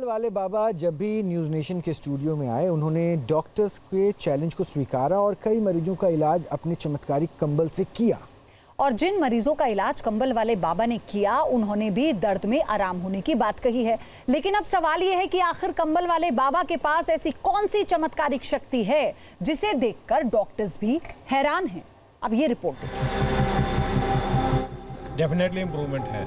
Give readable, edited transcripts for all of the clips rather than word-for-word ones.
कंबल वाले बाबा जब भी न्यूज़ नेशन के स्टूडियो में आए, उन्होंने डॉक्टर्स के चैलेंज को स्वीकारा और कई मरीजों का इलाज अपने चमत्कारी कंबल से किया। और जिन मरीजों का इलाज कंबल वाले बाबा ने किया, उन्होंने भी दर्द में आराम होने की बात कही है। लेकिन अब सवाल यह है कि आखिर कंबल वाले बाबा के पास ऐसी कौन सी चमत्कारिक शक्ति है जिसे देखकर डॉक्टर्स भी हैरान हैं। अब ये रिपोर्ट देखिए। डेफिनेटली इम्प्रूवमेंट है।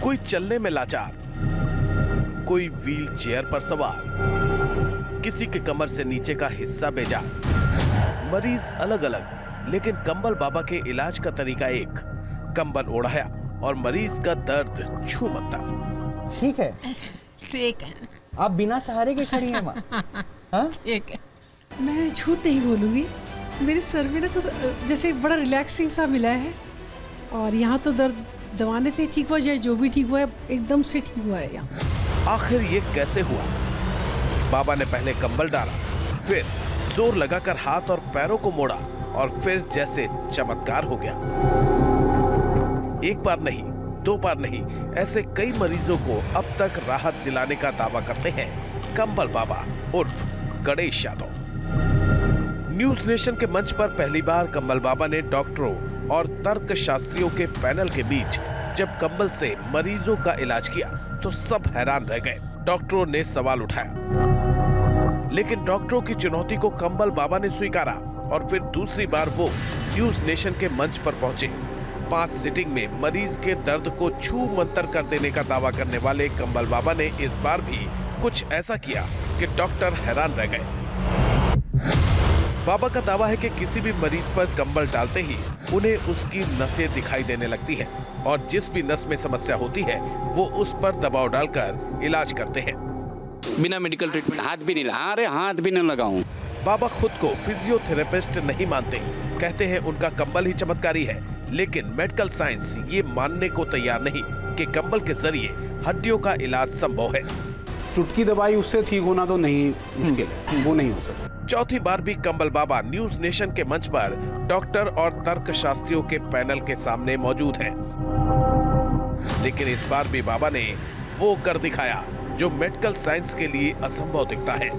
कोई चलने में लाचार, कोई व्हील चेयर पर सवार, किसी के कमर से नीचे का हिस्सा बेजार, मरीज अलग अलग, लेकिन कंबल बाबा के इलाज का तरीका एक। कंबल ओढ़ाया और मरीज का दर्द छूमंता। ठीक है, ठीक है। आप बिना सहारे के खड़ी हैं माँ। हाँ? ठीक है। मैं झूठ नहीं बोलूँगी, मेरे सर में ना कुछ जैसे बड़ा रिलैक्सिंग सा मिला है और यहाँ तो दर्द दवाने से ठीक हुआ, जाए जो भी ठीक हुआ है एकदम से ठीक हुआ है यहाँ। आखिर ये कैसे हुआ? बाबा ने पहले कंबल डाला, फिर जोर लगाकर हाथ और पैरों को मोड़ा और फिर जैसे चमत्कार हो गया। एक बार नहीं, दो बार नहीं, ऐसे कई मरीजों को अब तक राहत दिलाने का दावा करते हैं कंबल बाबा उर्फ गणेश यादव। न्यूज नेशन के मंच पर पहली बार कंबल बाबा ने डॉक्टरों और तर्क शास्त्रियों के पैनल के बीच जब कंबल से मरीजों का इलाज किया तो सब हैरान रह गए। डॉक्टरों ने सवाल उठाया, लेकिन डॉक्टरों की चुनौती को कंबल बाबा ने स्वीकारा और फिर दूसरी बार वो न्यूज नेशन के मंच पर पहुंचे। 5 सिटिंग में मरीज के दर्द को छू मंतर कर देने का दावा करने वाले कंबल बाबा ने इस बार भी कुछ ऐसा किया कि डॉक्टर हैरान रह गए। बाबा का दावा है कि किसी भी मरीज पर कंबल डालते ही उन्हें उसकी नसें दिखाई देने लगती हैं और जिस भी नस में समस्या होती है वो उस पर दबाव डालकर इलाज करते हैं। बिना मेडिकल ट्रीटमेंट हाथ भी नहीं लगा, अरे हाथ भी नहीं लगाऊं। बाबा खुद को फिजियोथेरेपिस्ट नहीं मानते, कहते हैं उनका कंबल ही चमत्कारी है, लेकिन मेडिकल साइंस ये मानने को तैयार नहीं कि कंबल के जरिए हड्डियों का इलाज संभव है। चुटकी दवाई उससे ठीक होना तो नहीं मुश्किल है, वो नहीं हो सकता। चौथी बार भी कंबल बाबा न्यूज नेशन के मंच पर डॉक्टर और तर्कशास्त्रियों के पैनल के सामने मौजूद हैं। लेकिन इस बार भी बाबा ने वो कर दिखाया जो मेडिकल साइंस के लिए असंभव दिखता है।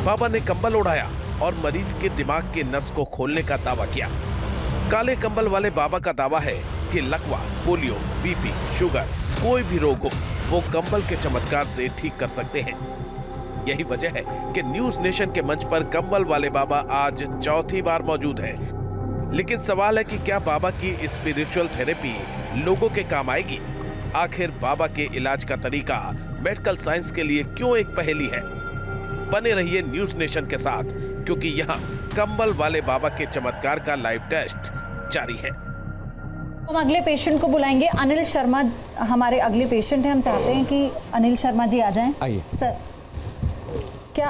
बाबा ने कंबल ओढ़ाया और मरीज के दिमाग के नस को खोलने का दावा किया। काले कंबल वाले बाबा का दावा है कि लकवा, पोलियो, बीपी, शुगर, कोई भी रोग हो वो कंबल के चमत्कार से ठीक कर सकते हैं। यही वजह है कि न्यूज नेशन के मंच पर कंबल वाले बाबा आज चौथी बार मौजूद हैं। लेकिन सवाल है कि क्या बाबा की स्पिरिचुअल थेरेपी लोगों के काम आएगी? आखिर बाबा के इलाज का तरीका मेडिकल साइंस के लिए क्यों एक पहेली है? बने रहिए न्यूज नेशन के साथ, क्योंकि यहाँ कंबल वाले बाबा के चमत्कार का लाइव टेस्ट जारी है। हम अगले पेशेंट को बुलाएंगे। अनिल शर्मा हमारे अगले पेशेंट हैं। हम चाहते हैं कि अनिल शर्मा जी आ जाएं। आइए सर, क्या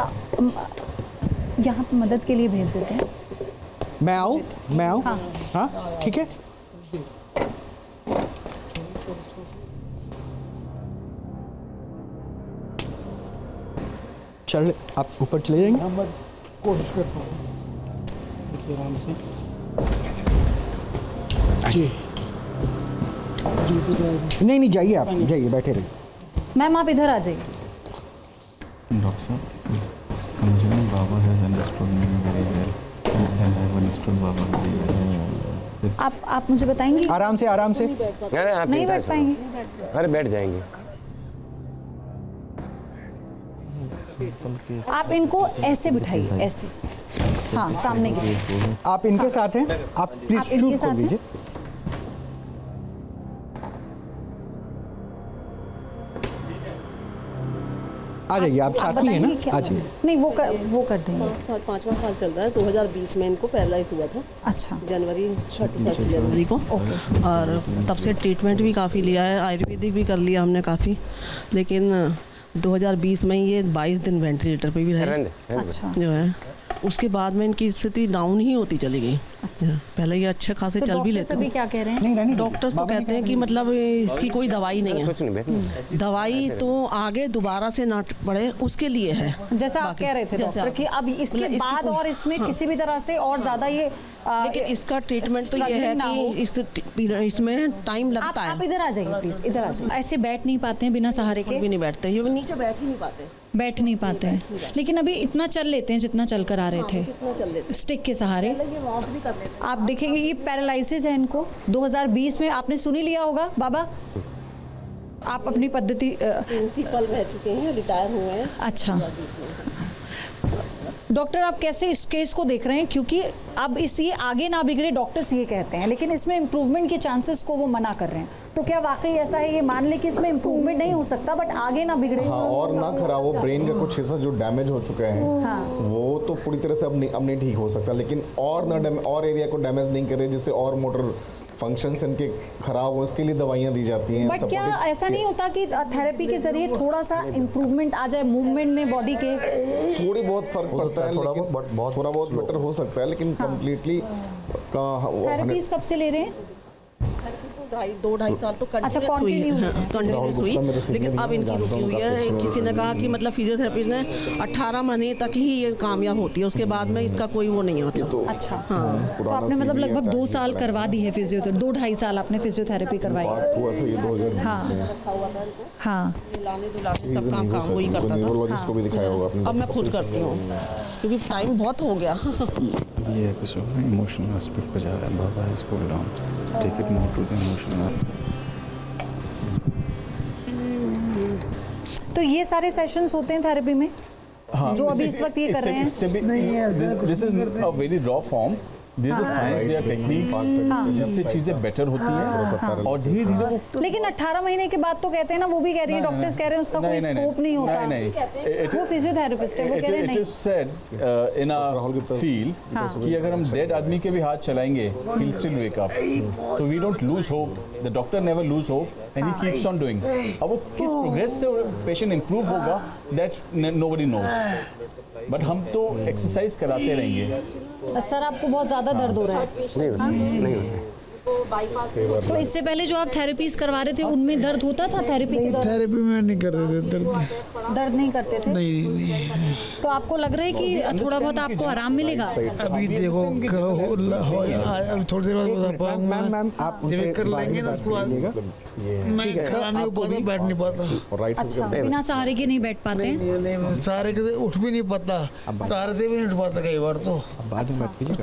यहाँ पे मदद के लिए भेज देते हैं? मैं आऊँ? हाँ, हाँ ठीक है। चल, आप ऊपर चले जाएंगे? मैं कोशिश करता हूँ, देखिए आराम से। जी नहीं जाइए, आप जाइए, बैठे रहिए। मैम आप इधर आ जाइए। डॉक्टर साहब, समझने बाबा has understood me very well and I have understood बाबा वेरी वेल। आप मुझे बताएंगे? आराम से, आराम से। नहीं बैठ पाएंगे? अरे बैठ जाएंगे। आप इनको ऐसे बिठाइए, ऐसे। हाँ, सामने की। आप इनके साथ हैं? आप प्लीज शूज खोल दीजिए। आ जाइए, आप साथ में हैं ना? आ जाइए। नहीं, वो कर देंगे। 5वां साल चल रहा है। 2020 में इनको पैरालाइज हुआ था। अच्छा। जनवरी 31 जनवरी को। और तब से ट्रीटमेंट भी काफ़ी लिया है, आयुर्वेदिक भी कर लिया हमने काफ़ी, लेकिन 2020 में ये 22 दिन वेंटिलेटर पे भी रहे। अच्छा। जो है उसके बाद में इनकी स्थिति डाउन ही होती चली गई। पहले ये अच्छे खासे चल भी लेते अभी थे। क्या कह रहे हैं? डॉक्टर्स तो कहते हैं कि मतलब इसकी कोई दवाई नहीं है, दवाई तो आगे दोबारा से ना पड़े उसके लिए है। जैसा आप कह रहे थे डॉक्टर कि अब इसके बाद और इसमें किसी भी तरह से और ज्यादा ये लेकिन इसका ट्रीटमेंट तो ये है कि इसमें टाइम लगता है। आप इधर आ जाइए प्लीज, इधर आ जाइए। ऐसे बैठ नहीं पाते हैं बिना सहारे के? भी नहीं बैठते, ये नीचे बैठ ही नहीं पाते, बैठ नहीं पाते हैं, लेकिन अभी इतना चल लेते हैं जितना चल कर आ रहे थे स्टिक के सहारे। आप देखेंगे ये पैरालिसिस है इनको। 2020 में आपने सुनी लिया होगा बाबा, आप अपनी पद्धति प्रिंसिपल रह चुके हैं, रिटायर हुए हैं। अच्छा डॉक्टर, आप कैसे इस केस को देख रहे हैं? क्योंकि अब इस ये आगे ना बिगड़े डॉक्टर्स ये कहते हैं, लेकिन इसमें इम्प्रूवमेंट के चांसेस को वो मना कर रहे हैं। तो क्या वाकई ऐसा है? ये मान ले कि इसमें इम्प्रूवमेंट नहीं हो सकता बट आगे ना बिगड़े। हाँ, और ना खराब हो, ब्रेन का कुछ हिस्सा जो डैमेज हो चुका है वो तो पूरी तरह से अब नहीं ठीक हो सकता, लेकिन और ना और एरिया को डैमेज नहीं करे जिससे और मोटर फंक्शंस इनके खराब हो, इसके लिए दवाइयाँ दी जाती हैं। बट क्या ऐसा नहीं होता कि थेरेपी के जरिए थोड़ा सा इम्प्रूवमेंट आ जाए मूवमेंट में बॉडी के? थोड़ी बहुत फर्क पड़ता है, थोड़ा बहुत बेटर हो सकता है, लेकिन कम्प्लीटली थेरेपीज कब से ले रहे हैं? 2-2.5 साल तो कंटिन्यूस हुई, लेकिन अब इनकी रुकी हुई है। किसी ने कहा कि मतलब फिजियोथेरेपिस्ट ने 18 महीने तक ही ये कामयाब होती है, उसके बाद में इसका कोई वो नहीं होता। तो अच्छा तो आपने मतलब लगभग 2 साल करवा दी है फिजियोथेरेपी, 2-2.5 साल आपने फिजियोथेरेपी करवाई है। हुआ था ये 2020 में। हाँ सब काम वही करता था। न्यूरोलॉजिस्ट को भी दिखाया होगा आपने? अब मैं खुद करती हूँ क्योंकि टाइम बहुत हो गया। ये एपिसोड इमोशनल एस्पेक्ट पे जा रहा है। बाबा is cool down, take it more to the emotional. तो ये सारे सेशंस होते हैं थेरेपी में? हाँ, जो अभी इस वक्त ये कर रहे हैं? This is a very raw form, this is science, there technique जिससे चीजें बेटर होती हैं और धीरे धीरे वो। लेकिन 18 महीने के बाद तो कहते हैं ना, वो भी कह रही है, डॉक्टर्स कह रहे हैं उसका कोई स्कोप नहीं होता। वो फिजियोथेरेपिस्ट है, वो कह रहे हैं नहीं। It is said in a field कि अगर हम डेड आदमी के भी हाथ चलाएंगे he will still wake up, so we don't lose hope, the doctor never lose hope and he keeps on doing. अब वो किस प्रोग्रेस से पेशेंट इंप्रूव होगा दैट नोबडी नोज, बट हम तो एक्सरसाइज कराते रहेंगे। सर आपको बहुत ज्यादा दर्द हो रहा है? नहीं तो इससे पहले जो आप थेरेपीज करवा रहे थे उनमें दर्द होता था? थेरेपी के दौरान थेरेपी में नहीं करते थे दर्द नहीं करते थे? नहीं। तो आपको लग रहा है कि थोड़ा बहुत आपको आराम मिलेगा? अभी देखो अभी थोड़ी देर बाद मैम आप उनसे कर लेंगे ना, उसके बाद मैं कराने को बैठ नहीं पाता। अच्छा, बिना सहारे के नहीं बैठ पाते? सहारे के उठ भी नहीं पाता, सहारे से भी नहीं उठ पाता कई बार। तो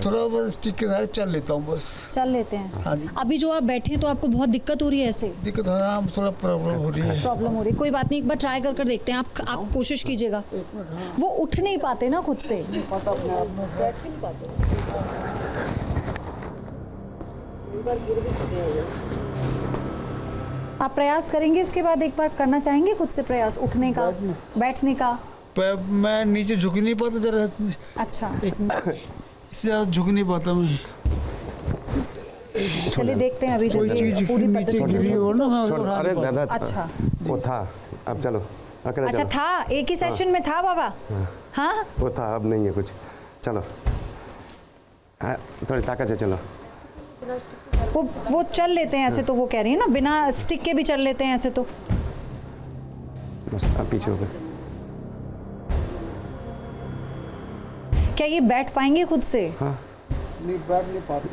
थोड़ा बस स्टिक के सहारे चल लेता हूँ, बस चल लेते हैं। अभी जो आप बैठे तो आपको बहुत दिक्कत हो रही है? ऐसे दिक्कत हो रहा है, थोड़ा प्रॉब्लम हो रही है। कोई बात नहीं, एक बार ट्राई कर देखते हैं। आप कोशिश कीजिएगा। वो उठ नहीं पाते ना खुद से? आप प्रयास करेंगे इसके बाद? एक बार करना चाहेंगे खुद से प्रयास उठने का, बैठने का? मैं नीचे झुक नहीं पाता जरा। अच्छा, इससे ज्यादा झुक नहीं पाता मैं। चलिए देखते हैं अभी जब ये पूरी पद्धति हो ना। अरे दादा, अच्छा वो था, अब चलो। अच्छा था, एक ही सेशन में था बाबा? हाँ वो था, अब नहीं है कुछ। चलो थोड़ी ताकत से चलो। वो चल लेते हैं ऐसे, तो वो कह रही है ना बिना स्टिक के भी चल लेते हैं ऐसे। तो बस अब पीछे हो गए। क्या ये बैठ पाएंगे खुद से? हाँ नहीं, बैठ नहीं पाते,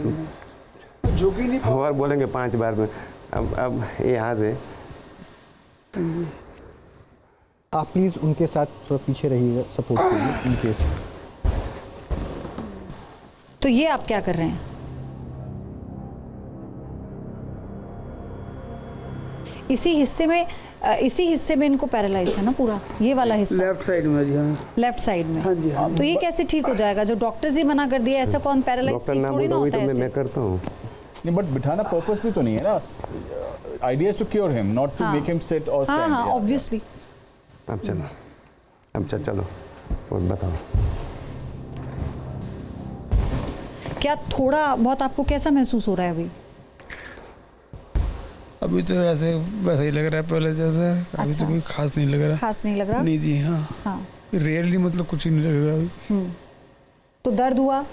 झुक ही नहीं पाते। और बोलेंगे 5 बार में। अब ये यहाँ से आप प्लीज उनके साथ थोड़ा पीछे रहिएगा सपोर्ट के लिए इन केस। तो ये आप क्या कर रहे हैं? इसी हिस्से में इनको पैरालाइज है ना पूरा, ये वाला हिस्सा लेफ्ट साइड में जी। हाँ, लेफ्ट साइड में। हाँ जी, हाँ। तो ये कैसे ठीक हो जाएगा? जो डॉक्टर्स ही मना कर दिया, ऐसा कौन पैरालाइज ठीक थोड़ी ना होता है ऐसे। मैं करता हूँ। नहीं, बट बिठाना पर्पस भी तो नहीं है ना। Idea is to cure him, not to make him sit और स्टैंड। हाँ, ऑब्वियसली। अब चलो, अब चलो और बताओ। क्या थोड़ा बहुत आपको कैसा महसूस हो रहा है अभी? अभी तो वैसा ही लग रहा है पहले जैसा। अभी तो कोई खास नहीं लग रहा। खास नहीं लग रहा? नहीं जी। हाँ, हाँ। रियली मतलब कुछ ही नहीं लग रहा अभी। तो दर्द हुआ?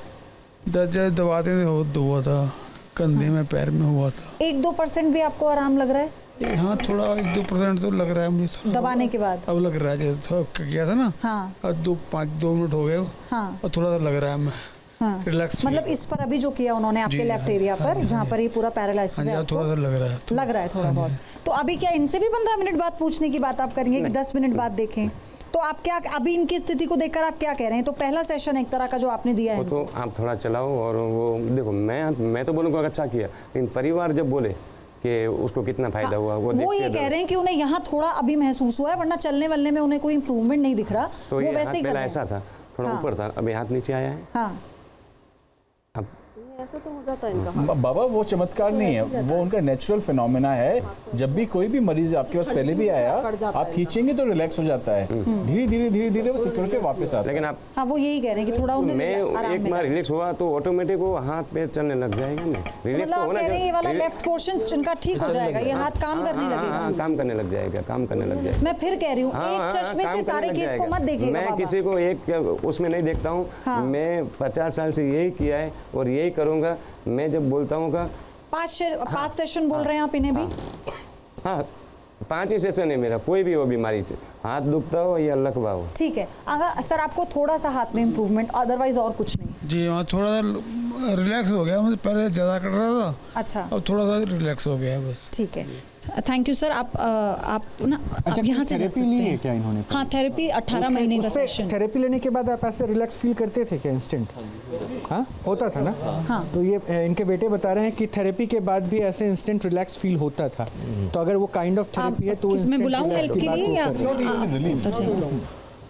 दर्द दबाते थे बहुत हुआ था, कंधे में पैर में हुआ था। 1-2% भी आपको आराम लग रहा है? हाँ थोड़ा 1-2% तो लग रहा है मुझे थोड़ा। दबाने के बाद अब लग रहा है जैसे थोड़ा किया था ना। हाँ। अब 2 मिनट हो गए। हाँ। और थोड़ा सा लग रहा है मैं हाँ। रिलैक्स। मतलब इस पर अभी जो किया उन्होंने आपके लेफ्ट एरिया पर, जहाँ पर ये पूरा पैरालिसिस है, थोड़ा सा लग रहा है। लग रहा है थोड़ा बहुत। तो अभी क्या इनसे भी 15 मिनट बाद पूछने की बात आप करेंगे कि 10 मिनट बाद देखें? तो आप क्या अभी इनकी स्थिति को देखकर आप क्या कह रहे हैं? तो पहला सेशन एक तरह का जो आपने दिया है, वो तो आप थोड़ा चलाओ और वो देखो, मैं तो बोलूँगा अच्छा किया, लेकिन परिवार जब बोले कि उसको कितना फायदा हुआ, वो ये कह रहे हैं कि उन्हें यहाँ थोड़ा अभी महसूस हुआ है, वरना चलने वलने में उन्हें कोई इंप्रूवमेंट नहीं दिख रहा। तो वो ये वैसे हाथ ही पहला ऐसा था, थोड़ा ऊपर था, अभी हाथ नीचे आया है। हाँ। अब ऐसा तो हो जाता है इनका। बाबा वो चमत्कार नहीं है, वो उनका नेचुरल फिनोमेना है। जब भी कोई भी मरीज आपके पास पहले भी आया, आप खींचेंगे तो रिलैक्स हो जाता है, धीरे धीरे वो सिक्योर के वापस आता है। लेकिन आप हाँ वो यही कह रहे हैं कि थोड़ा उन्हें मैं एक बार रिलैक्स हुआ तो ऑटोमेटिक वो हाथ पैर चलने लग जाएगा ना। रिलैक्स तो होना चाहिए। ये वाला लेफ्ट पोर्शन इनका ठीक हो जाएगा, ये हाथ काम करने लगेगा। काम करने लग जाएगा। मैं फिर कह रही हूँ, एक चश्मे से सारे केस को मत देखिएगा। मैं किसी को एक उसमें नहीं देखता हूँ। मैं 50 साल से यही किया है और यही करूँगा। मैं जब बोलता हूँ का 5 सेशन बोल रहे हैं आप इन्हें भी? हाँ 5 ही सेशन है मेरा, कोई भी हो बीमारी, हाथ दुखता हो या लकवा हो। ठीक है। अगर सर आपको थोड़ा सा हाथ में इम्प्रूवमेंट, अदरवाइज और कुछ नहीं? जी हाँ थोड़ा सा रिलैक्स हो गया, मुझे पहले ज़्यादा कट रहा था। अच्छा। अब थोड़ा सा रिलैक्स हो गया बस। ठीक है, थैंक यू सर। आप ना आप यहाँ से जा सकते हैं क्या इन्होंने? हाँ थेरेपी 18 महीने का सेशन। थेरेपी लेने के बाद आप ऐसे रिलैक्स फील करते थे क्या इंस्टेंट? हाँ होता था ना। हाँ। तो ये इनके बेटे बता रहे हैं कि थेरेपी के बाद भी ऐसे इंस्टेंट रिलैक्स फील होता था। तो अगर वो काइंड ऑफ थेरेपी है तो मैं बुलाऊं हेल्प के लिए या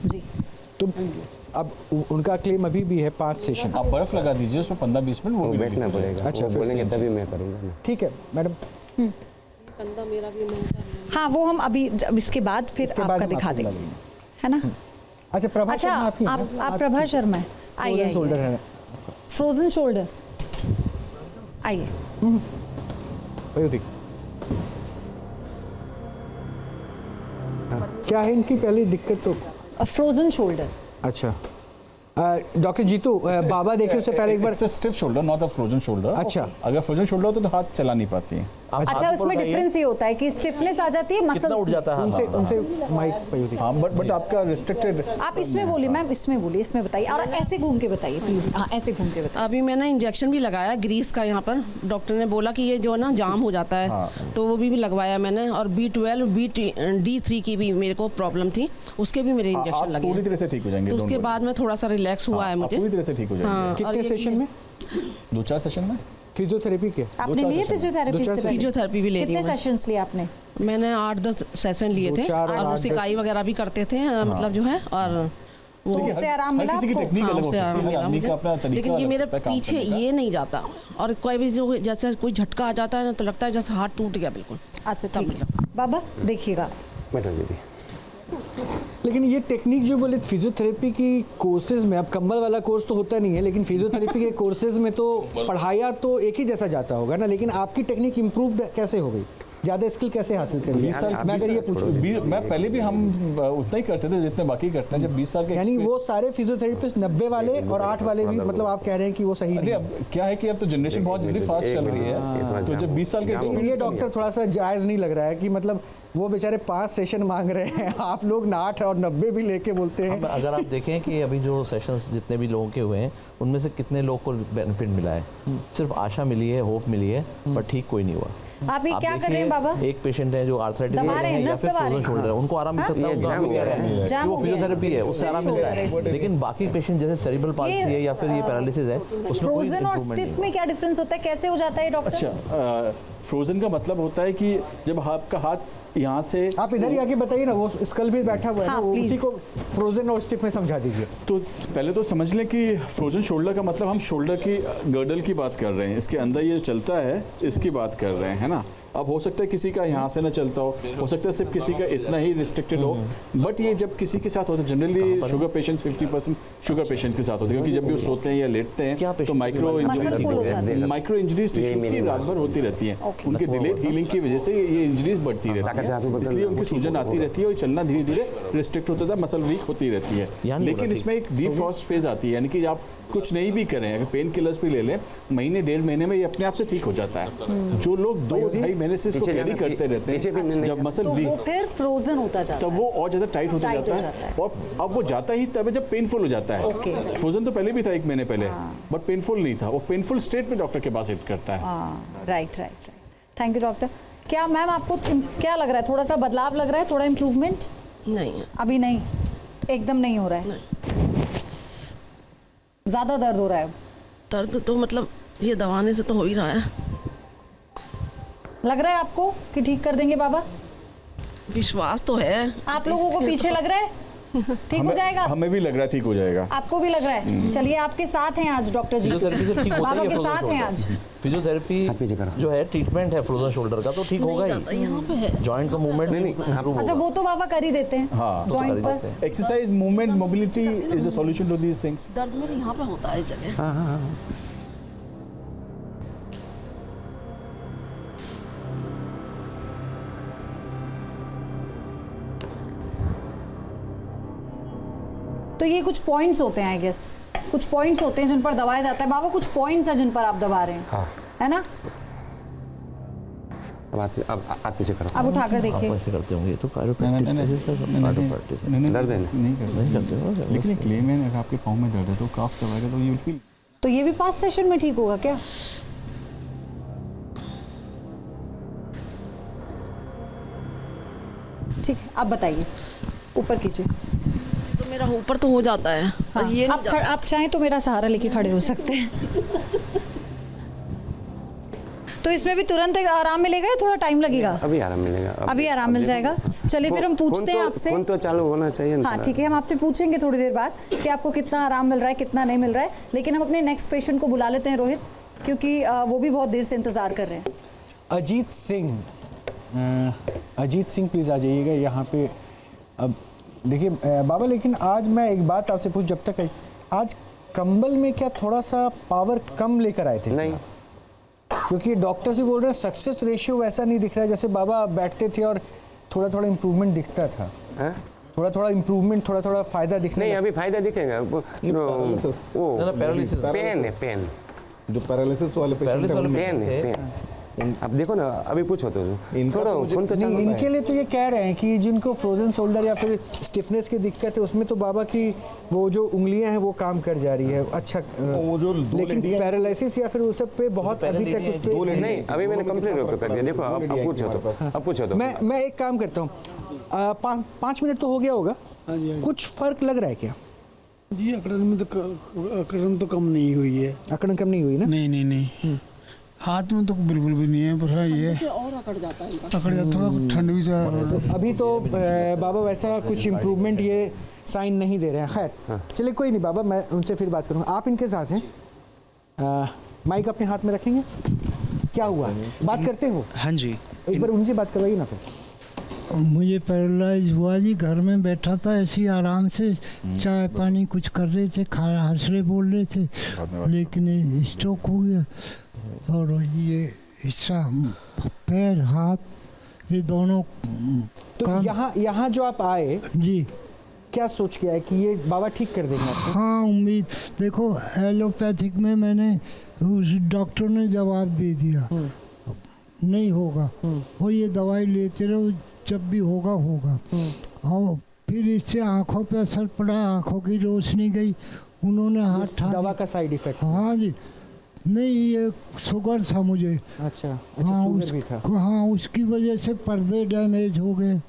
जी? तो अब उनका क्लेम अभी भी है 5 सेशन। आप बर्फ लगा दीजिए उसमें 15-20 मिनट, वो भी बैठना पड़ेगा। अच्छा बोलेंगे तभी मैं करूँगा। ठीक है मैडम। कंधा मेरा भी हाँ वो हम अभी इसके बाद फिर आपका दिखा देंगे, है ना? अच्छा प्रभा अच्छा शर्मा आप प्रभा शर्मा आइए। शोल्डर है, फ्रोजन शोल्डर, आइए। क्या है इनकी पहली दिक्कत? तो फ्रोजन शोल्डर। अच्छा डॉक्टर जीतू, बाबा देखिए उससे पहले एक बार stiff shoulder, not a frozen shoulder. अच्छा। अगर फ्रोजन शोल्डर हो तो हाथ चला नहीं पाती है। अच्छा उसमें डिफरेंस ये होता है कि स्टिफनेस आ जाती है, मसल्स उठ जाता है। उनसे माइक पे। हाँ बट आपका रिस्ट्रिक्टेड। आप इसमें बोलिए मैम, इसमें बोलिए, इसमें बताइए, और ऐसे घूम के बताइए प्लीज। हाँ ऐसे घूम के बताइए। अभी मैंने इंजेक्शन भी लगाया ग्रीस का, यहाँ पर डॉक्टर ने बोला कि ये जो है ना जाम हो जाता है, तो वो भी लगवाया मैंने। और B12 D3 की भी मेरे को प्रॉब्लम थी, उसके भी मेरे इंजेक्शन लगे। पूरी तरह से ठीक हो जाएंगे। तो उसके बाद में थोड़ा सा रिलैक्स हुआ है मुझे, पूरी तरह से ठीक हो जाएंगे। कितने सेशन में? 2-4 सेशन में। फिजियोथेरेपी के आपने लिए? फिजियोथेरेपी भी ले रही हूँ। कितने सेशंस लिए आपने? मैंने 8-10 सेशन लिए थे, और सिकाई वगैरह भी करते थे, मतलब जो है। और उससे आराम मिला आपको? उससे आराम मिला मुझे। लेकिन ये मेरे पीछे ये नहीं जाता, और कोई भी जो जैसे कोई झटका आ जाता है ना, तो लगता है जैसे हाथ टूट गया बिल्कुल। अच्छा ठीक है बाबा, देखिएगा। लेकिन ये टेक्निक जो बोले फिजियोथेरेपी की कोर्सेज में, अब कंबल वाला कोर्स तो होता नहीं है, लेकिन फिजियोथेरेपी के कोर्सेज में तो पढ़ाया तो एक ही जैसा जाता होगा ना, लेकिन आपकी टेक्निक इम्प्रूव कैसे हो गई? ज़्यादा स्किल कैसे हासिल करी? 20 साल मैं अगर ये पूछूं, मैं पहले भी हम उतना ही करते थे जितने बाकी करते हैं। जब 20 साल के, यानी वो सारे फिजियोथेरेपिस्ट 90 वाले और 8 वाले भी, मतलब आप कह रहे हैं कि वो सही नहीं? अब क्या है कि अब तो जनरेशन बहुत जल्दी फास्ट चल रही है, तो जब 20 साल के एक्सपीरियंस, ये डॉक्टर थोड़ा सा जायज़ नहीं लग रहा है कि मतलब वो बेचारे 5 सेशन मांग रहे हैं, आप लोग 8 और 90 भी लेके बोलते हैं। अगर आप देखें कि अभी जो सेशंस जितने भी लोगों के हुए हैं, उनमें से कितने लोग को बेनिफिट मिला है? सिर्फ आशा मिली है, होप मिली है, पर ठीक कोई नहीं हुआ। आप ये क्या कर रहे हैं बाबा? एक पेशेंट है जो आर्थराइटिस है या फिर फ्रोजन शोल्डर है, उनको आराम मिल सकता है, वो फिजियोथेरेपी है, उससे आराम मिलता है। लेकिन बाकी पेशेंट जैसे सेरिब्रल पाल्सी है या फिर ये पैरालिसिस है, उसमें फ्रोजन और स्टिफ में क्या डिफरेंस होता है, कैसे हो जाता है डॉक्टर? अच्छा, फ्रोजन का मतलब होता है कि जब आपका हाथ यहाँ से, आप इधर ही आके बताइए ना, वो स्कल भी बैठा हुआ है ना, उसी को फ्रोजन और स्टिफ में समझा दीजिए। तो पहले तो समझ लें कि फ्रोजन शोल्डर का मतलब हम शोल्डर की गर्डल की बात कर रहे हैं, इसके अंदर ये चलता है इसकी बात कर रहे हैं, है ना। अब हो सकता है किसी का यहाँ से ना चलता हो सकता है सिर्फ किसी का इतना ही रिस्ट्रिक्टेड हो, बट ये जब किसी के साथ होता है, generally sugar patients 50% sugar patient के साथ होते हैं, क्योंकि जब भी वो सोते हैं या लेटते हैं तो माइक्रो इंजरीज टिश्यूज की रात भर होती रहती हैं, उनके डिलेड हीलिंग की वजह से ये इंजरीज बढ़ती रहती है, इसलिए उनकी सूजन आती रहती है और चलना धीरे धीरे रिस्ट्रिक्ट होता है, मसल वीक होती रहती है। लेकिन इसमें एक डिफ्रॉस्ट फेज आती है, यानी कि आप कुछ नहीं भी करें, अगर पेन किलर्स भी ले लें, महीने 1.5 महीने में ये अपने आप से ठीक हो जाता है। जो लोग 2-2.5 महीने से इसको कैरी करते रहते हैं, जब मसल वीक वो फिर फ्रोजन होता जाता है, तब वो और ज्यादा टाइट होता जाता है, और अब वो जाता ही तब है जब पेनफुल हो जाता है। फ्रोजन तो पहले भी था 1 महीने पहले, बट पेनफुल नहीं था, वो पेनफुल स्टेट में डॉक्टर के पास हिट करता है। राइट। Thank you doctor. क्या मैम आपको क्या लग रहा है, थोड़ा सा बदलाव लग रहा है, थोड़ा इम्प्रूवमेंट? नहीं, अभी नहीं, एकदम नहीं हो रहा है। ज्यादा दर्द हो रहा है? दर्द तो मतलब ये दवाने से तो हो ही रहा है। लग रहा है आपको कि ठीक कर देंगे बाबा? विश्वास तो है। आप लोगों को पीछे लग रहा है ठीक हो जाएगा? हमें भी लग रहा है ठीक हो जाएगा। आपको भी लग रहा है? चलिए आपके साथ हैं आज डॉक्टर जी, बाबा के साथ हैं आज। फिजियोथेरेपी जो है ट्रीटमेंट है फ्रोजन शोल्डर का, तो ठीक होगा ही। यहाँ पे है जॉइंट का मूवमेंट नहीं। अच्छा, वो तो बाबा कर ही देते हैं जॉइंट पर। Exercise, movement, mobility is the solution to these things. दर्द मेरे यहाँ पे होता है जगह। हाँ। तो ये कुछ पॉइंट्स होते हैं, आई गेस कुछ पॉइंट्स होते हैं जिन पर दबाया जाता है। बाबा कुछ पॉइंट्स हैं जिन पर आप दबा रहे हैं, है ना? अब आप पीछे करो, अब उठाकर देखिए। ऐसे करते होंगे तो कायरोप्रैक्टिस दर्द है नहीं करते, लेकिन एक क्लेम है अगर आपके पाँव में दर्द है तो काफ दबाएगा तो यू विल फील। तो ये भी 5 सेशन में ठीक होगा क्या? ठीक है, आप बताइए, ऊपर कीजिए। तो मेरा ऊपर तो हो जाता है। हाँ, ये आप चाहें तो मेरा सहारा लेके खड़े हो सकते हैं। तो इसमें भी तुरंत आराम मिलेगा या थोड़ा टाइम लगेगा? अभी आराम मिलेगा, अभी आराम मिल जाएगा। चलिए फिर हम पूछते हैं आपसे। फोन तो चालू होना चाहिए। हाँ ठीक है, हम आपसे पूछेंगे थोड़ी देर बाद कि आपको कितना आराम मिल रहा है, कितना नहीं मिल रहा है। लेकिन हम अपने नेक्स्ट पेशेंट को बुला लेते हैं रोहित, क्योंकि वो भी बहुत देर से इंतजार कर रहे हैं। अजीत सिंह प्लीज़ आ जाइएगा यहाँ पे। अब देखिए बाबा, लेकिन आज मैं एक बात आपसे पूछ, जब तक आज कंबल में क्या थोड़ा सा पावर कम लेकर आए थे? नहीं, क्योंकि डॉक्टर से बोल रहे हैं सक्सेस रेशियो वैसा नहीं दिख रहा है जैसे बाबा बैठते थे और थोड़ा थोड़ा इम्प्रूवमेंट दिखता था। थोड़ा थोड़ा इम्प्रूवमेंट, थोड़ा थोड़ा फायदा दिखने नहीं, अभी फायदा दिखेगा। पैरालिसिस पेन जो पैरालिसिस वाले पेशेंट हैं, पेन है। अब देखो ना, अभी पूछो तो इनके लिए तो ये कह रहे हैं कि जिनको फ्रोजन शोल्डर या फिर स्टिफनेस की दिक्कत है, उसमें तो बाबा की वो जो उंगलियां हैं वो काम कर जा रही है अच्छा। वो जो लेकिन पैरालिसिस या फिर उस सब पे बहुत अभी तक उस पे नहीं, अभी मैंने कंप्लीट कर दिया। देखो अब पूछो तो मैं एक काम करता हूँ, 5 मिनट तो हो गया होगा, कुछ फर्क लग रहा है क्या जी? अकड़न तो कम नहीं हुई है। अकड़न कम नहीं हुई ना? नहीं, हाथ में तो बिल्कुल भी नहीं है, पर हाँ ये और अकड़ जाता है, थोड़ा ठंड भी जा। अभी तो बाबा वैसा कुछ इम्प्रूवमेंट ये साइन नहीं दे रहे हैं। खैर चलिए कोई नहीं बाबा, मैं उनसे फिर बात करूँगा। आप इनके साथ हैं, माइक अपने हाथ में रखेंगे। क्या हुआ, बात करते हो? हाँ जी, एक बार उनसे बात करवाइए ना फिर। मुझे पैरालाइज हुआ जी, घर में बैठा था ऐसे ही आराम से, चाय पानी कुछ कर रहे थे, हंस रहे बोल रहे थे, लेकिन स्ट्रोक हो गया। और ये हिस्सा पैर हाथ ये दोनों। तो यहाँ जो आप आए जी, क्या सोच के आए कि ये बाबा ठीक कर देंगे आपको? हाँ उम्मीद, देखो एलोपैथिक में मैंने उस डॉक्टर ने जवाब दे दिया नहीं होगा, और ये दवाई लेते रहो, जब भी होगा होगा। और फिर इससे आंखों पे असर पड़ा, आंखों की रोशनी गई, उन्होंने हाथ दवा का साइड इफेक्ट? हाँ जी, नहीं ये शुगर था मुझे। अच्छा, हाँ शुगर भी था। हाँ, उसकी वजह से पर्दे डैमेज हो गए।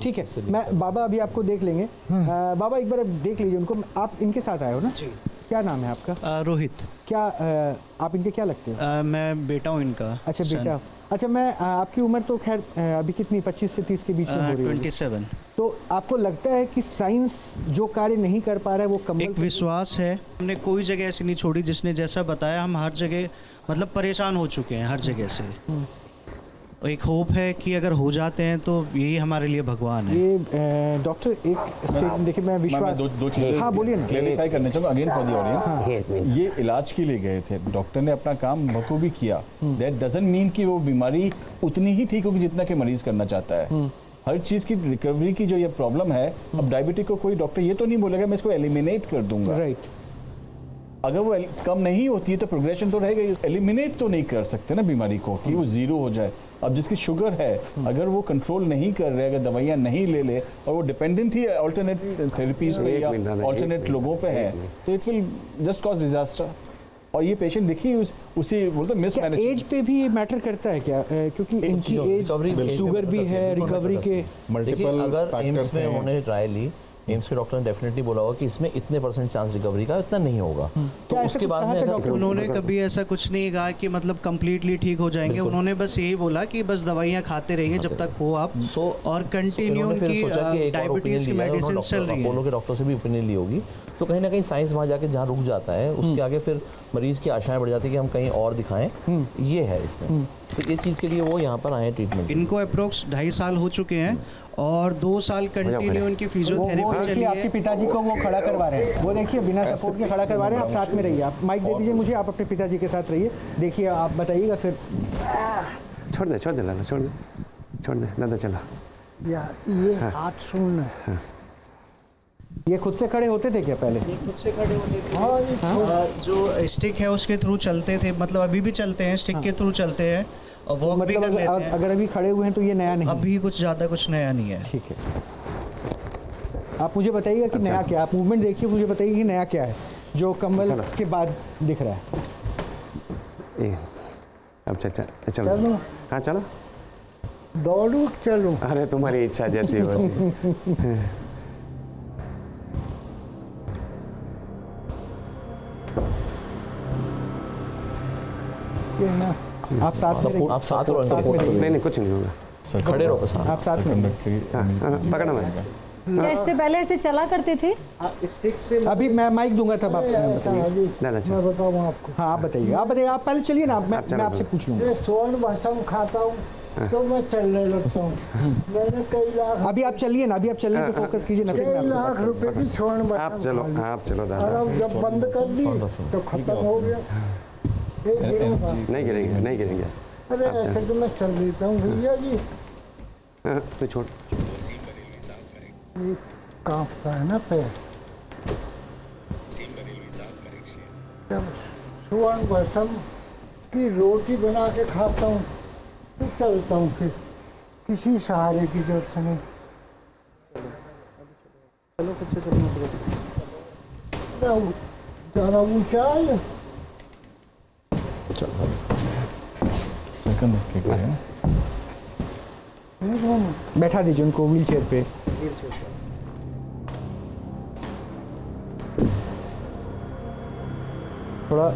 ठीक है, मैं बाबा अभी आपको देख लेंगे। बाबा एक बार अब देख लीजिए उनको। आप इनके साथ आए हो ना? क्या नाम है आपका? रोहित। क्या आप इनके क्या लगते हो? मैं बेटा हूँ इनका। अच्छा बेटा। अच्छा, मैं आपकी उम्र तो खैर अभी कितनी, 25 से 30 के बीच में हो रही है? 27। तो आपको लगता है कि साइंस जो कार्य नहीं कर पा रहा है वो कमल? एक विश्वास है, हमने कोई जगह ऐसी नहीं छोड़ी, जिसने जैसा बताया हम हर जगह मतलब परेशान हो चुके हैं हर जगह से। एक होप है कि अगर हो जाते हैं तो यही हमारे लिए भगवान है। ये डॉक्टर एक स्टेटमेंट देखिए, मैं विश्वास दो चीजें हाँ बोलिए ना, क्लैरिफाई करना चाहूँगा अगेन फॉर द ऑडियंस। ये इलाज के लिए गए थे, डॉक्टर ने अपना काम बखूबी किया, दैट डजंट मीन कि वो बीमारी उतनी ही ठीक होगी जितना कि मरीज करना चाहता है। हर चीज की रिकवरी की जो ये प्रॉब्लम है, अब डायबिटिक को कोई डॉक्टर ये तो नहीं बोलेगा मैं इसको एलिमिनेट कर दूंगा, राइट। अगर वो कम नहीं होती है तो प्रोग्रेशन तो रहेगा, एलिमिनेट तो नहीं कर सकते ना बीमारी को कि वो जीरो हो जाए। अब जिसकी शुगर है, अगर वो कंट्रोल नहीं कर रहे, अगर दवाइयाँ नहीं ले ले और वो डिपेंडेंट ही अल्टरनेट थेरेपीज पे या अल्टरनेट लोगों पे है, तो it will just cause disaster. और ये पेशेंट देखिए उसी बोलते मिसमैनेज। एज पे भी मैटर करता है क्या? क्योंकि इनकी एज, शुगर भी है, रिकवरी के मल्टीपल अगर एम्स में उन्होंने ट्राई ली, एम्स के डॉक्टर ने डेफिनेटली बोला होगा कि इसमें इतने % चांस रिकवरी का, इतना नहीं होगा। तो उसके बाद में उन्होंने कभी ऐसा कुछ नहीं कहा कि मतलब कंप्लीटली ठीक हो जाएंगे। उन्होंने बस यही बोला कि बस दवाइयाँ खाते रहिए जब तक हो आप, और कंटिन्यू उनकी डायबिटीज की मेडिसिन चल रही है। अपोलो के डॉक्टर से भी ओपिनियन ली होगी, तो कहीं ना कहीं साइंस वहाँ जाके जहाँ रुक जाता है, उसके आगे फिर मरीज की आशाएं बढ़ जाती है कि हम कहीं और दिखाएं। ये है इसमें, तो ये चीज़ के लिए वो यहाँ पर आए ट्रीटमेंट। इनको अप्रोक्स 2.5 साल हो चुके हैं और 2 साल कंटिन्यू उनकी फिजियोथेरेपी चली है। आपके पिताजी को वो खड़ा करवा रहे हैं, वो देखिए बिना सपोर्ट के खड़ा करवा रहे हैं। आप साथ में रहिए, आप माइक दे दीजिए मुझे, आप अपने पिताजी के साथ रहिए, देखिए आप बताइएगा फिर। छोड़ दे लाला, छोड़ दे दादा, चला ये हाथ सुनना। ये खुद से खड़े होते थे क्या पहले? ये खुद से खड़े होते थे, जो स्टिक है उसके थ्रू चलते थे, मतलब अभी भी चलते हैं, स्टिक के थ्रू चलते हैं और वॉक भी कर लेते हैं। अगर अभी खड़े हुए हैं तो ये नया नहीं? अभी कुछ ज़्यादा कुछ नया नहीं है। ठीक है, आप मुझे बताइएगा कि नया क्या, आप मूवमेंट देखिए, मुझे बताइए कि नया क्या है जो कम्बल के बाद दिख रहा है। अब चलो, हाँ चलो, दौड़ू चलो, अरे तुम्हारी इच्छा जैसी हो। आप साथ में, आप साथ रहो, नहीं कुछ नहीं होगा, खड़े रहो साथ, आप साथ में पकड़ना मैं। क्या इससे पहले ऐसे चला करते थे? स्टिक से अभी मैं माइक दूंगा तब आप मैं बताऊँ आपको। हाँ आप बताइए, आप पहले चलिए ना, मैं आपसे पूछ लूँगा। स्वर्ण भस्म खाता हूँ तो मैं चलने लगता हूँ। मैंने कई लाख, अभी आप चलिए ना, अभी आप चलने पे फोकस कीजिए ना, कई लाख रुपए की स्वर्ण भस्म। आप चलो दादा। और अब जब बंद कर दी तो खत्म हो गया। नहीं गिरेंगे। अरे ऐसे तो मैं चल लेता हूँ भैया जी। तो छोड़, कांपता है ना पैर। जब स्वर्ण भस्म की रोटी बना के खाता हूँ तो चलता हूँ, फिर किसी सहारे की जरूरत नहीं। चलो कुछ चलो, ज़्यादा ऊंचा है। सेकंड बैठा दीजिए उनको व्हील चेयर पे। थोड़ा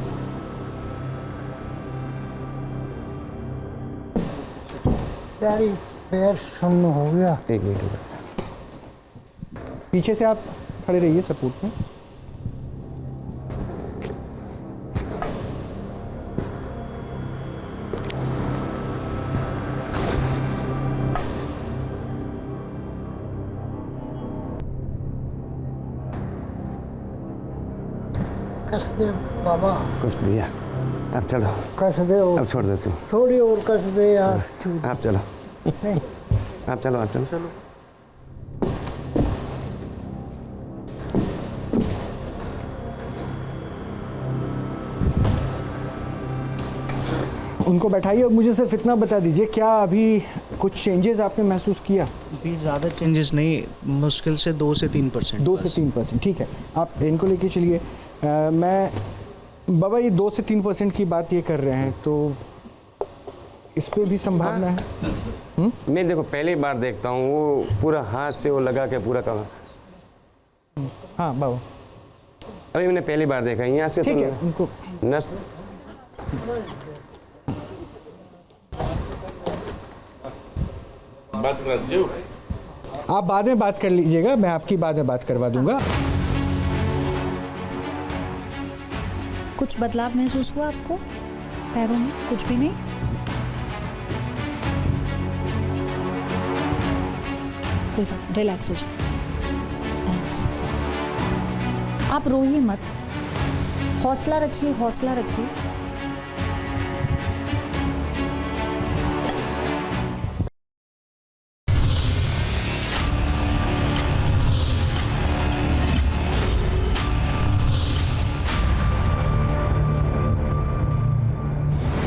पैर सुन्न हो गया। एक मिनट, पीछे से आप खड़े रहिए सपोर्ट में। कस दे बाबा, कस दिया, अब चलो, कस दे, अब छोड़ दे तू, थोड़ी और कस दे यार। आप चलो, आप चलो। उनको बैठाइए और मुझे सिर्फ इतना बता दीजिए, क्या अभी कुछ चेंजेस आपने महसूस किया? अभी ज़्यादा चेंजेस नहीं, मुश्किल से 2 से 3%। 2 से 3%, ठीक है, आप इनको लेके चलिए। मैं बाबा ये 2 से 3% की बात ये कर रहे हैं, तो इस पे भी संभावना है? मैं देखो पहली बार देखता हूँ, वो पूरा हाथ से वो लगा के पूरा कवर। हाँ बाबा, अभी मैंने पहली बार देखा यहाँ से। ठीक है, उनको नस बात कर दीजिए, आप बाद में बात कर लीजिएगा, मैं आपकी बाद में बात करवा दूंगा। कुछ बदलाव महसूस हुआ आपको पैरों में? कुछ भी नहीं? कोई बात, रिलैक्स हो जाए, आराम से। आप रोइए मत, हौसला रखिए, हौसला रखिए।